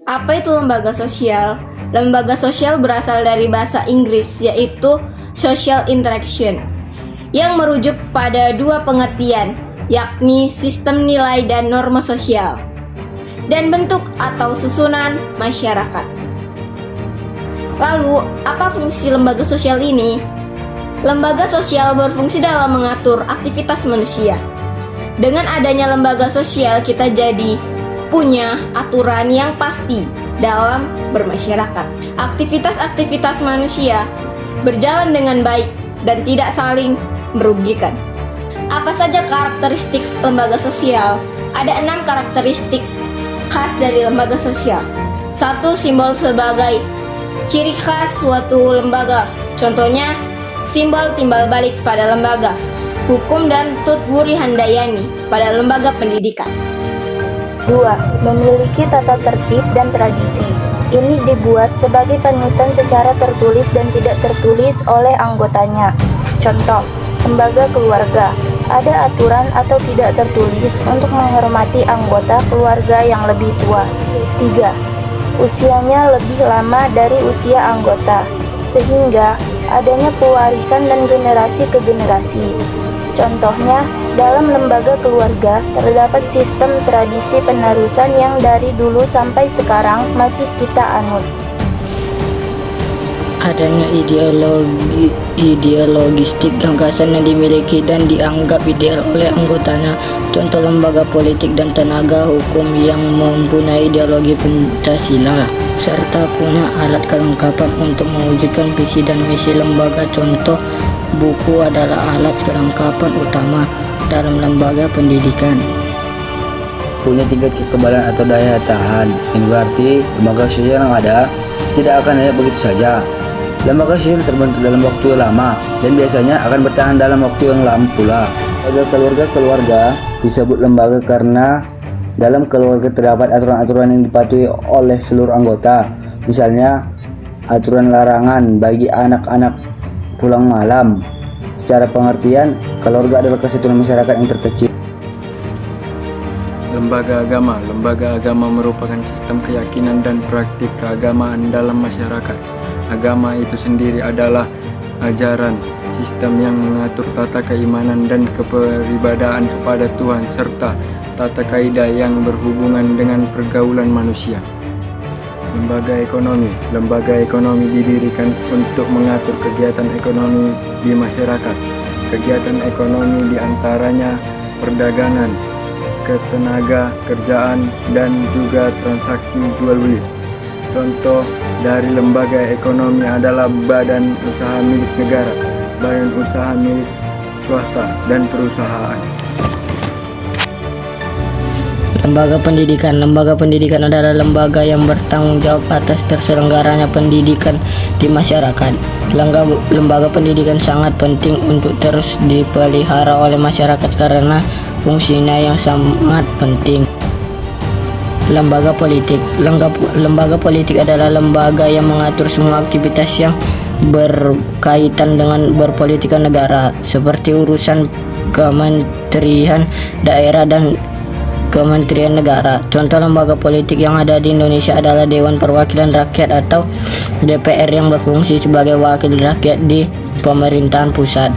Apa itu lembaga sosial? Lembaga sosial berasal dari bahasa Inggris, yaitu social interaction, yang merujuk pada dua pengertian, yakni sistem nilai dan norma sosial, dan bentuk atau susunan masyarakat. Lalu, apa fungsi lembaga sosial ini? Lembaga sosial berfungsi dalam mengatur aktivitas manusia. Dengan adanya lembaga sosial, kita jadi punya aturan yang pasti dalam bermasyarakat. Aktivitas-aktivitas manusia berjalan dengan baik dan tidak saling merugikan. Apa saja karakteristik lembaga sosial? Ada 6 karakteristik khas dari lembaga sosial. 1. Simbol sebagai ciri khas suatu lembaga. Contohnya, simbol timbal balik pada lembaga hukum dan Tut Wuri Handayani pada lembaga pendidikan. 2. Memiliki tata tertib dan tradisi. Ini dibuat sebagai panutan secara tertulis dan tidak tertulis oleh anggotanya. Contoh, lembaga keluarga. Ada aturan atau tidak tertulis untuk menghormati anggota keluarga yang lebih tua. 3. Usianya lebih lama dari usia anggota, sehingga adanya pewarisan dan generasi ke generasi. Contohnya, dalam lembaga keluarga terdapat sistem tradisi penerusan yang dari dulu sampai sekarang masih kita anut. Adanya ideologistik gagasan yang dimiliki dan dianggap ideal oleh anggotanya. Contoh lembaga politik dan tenaga hukum yang mempunyai ideologi Pancasila serta punya alat kelengkapan untuk mewujudkan visi dan misi lembaga. Contoh, buku adalah alat kelengkapan utama dalam lembaga pendidikan. Punya tingkat kekebalan atau daya tahan, yang berarti lembaga sosial yang ada tidak akan hanya begitu saja. Lembaga sosial terbentuk dalam waktu lama dan biasanya akan bertahan dalam waktu yang lama pula. Keluarga disebut lembaga karena dalam keluarga terdapat aturan-aturan yang dipatuhi oleh seluruh anggota. Misalnya, aturan larangan bagi anak-anak pulang malam. Secara pengertian, keluarga adalah kesatuan masyarakat yang terkecil. Lembaga agama merupakan sistem keyakinan dan praktik keagamaan dalam masyarakat. Agama itu sendiri adalah ajaran, sistem yang mengatur tata keimanan dan keperibadaan kepada Tuhan serta tata kaidah yang berhubungan dengan pergaulan manusia. Lembaga ekonomi didirikan untuk mengatur kegiatan ekonomi di masyarakat. Kegiatan ekonomi diantaranya perdagangan, ketenaga kerjaan, dan juga transaksi jual beli. Contoh dari lembaga ekonomi adalah badan usaha milik negara, badan usaha milik swasta, dan perusahaan. Lembaga pendidikan adalah lembaga yang bertanggung jawab atas terselenggaranya pendidikan di masyarakat. Lembaga pendidikan sangat penting untuk terus dipelihara oleh masyarakat karena fungsinya yang sangat penting. Lembaga politik adalah lembaga yang mengatur semua aktivitas yang berkaitan dengan berpolitika negara, seperti urusan kementerian daerah dan kementerian negara. Contoh lembaga politik yang ada di Indonesia adalah Dewan Perwakilan Rakyat atau DPR yang berfungsi sebagai wakil rakyat di pemerintahan pusat.